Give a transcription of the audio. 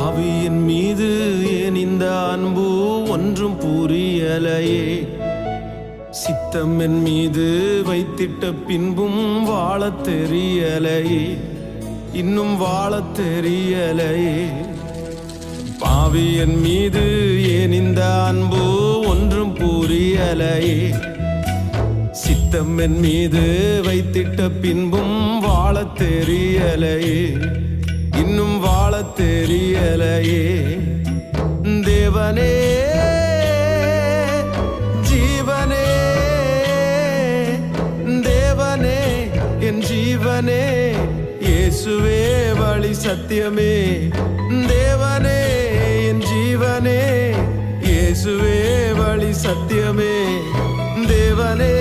பாவியின் மீது ஏன் இந்த அன்பு ஒன்றும் புரியலையே. சித்தம் என் மீது வைத்திட்ட பின்பும் வாழத் தெரியலையே, இன்னும் வாழத் தெரியலையே. பாவியின் மீது ஏன் இந்த அன்பு ஒன்றும் புரியலையே. சித்தம் என் மீது வைத்திட்ட பின்பும் வாழத் தெரியலையே, இன்னும் வாழத் தெரியலையே. தேவனே ஜீவனே, தேவனே என் ஜீவனே, இயேசுவே வழி சத்தியமே. தேவனே என் ஜீவனே, இயேசுவே வழி சத்தியமே. தேவனே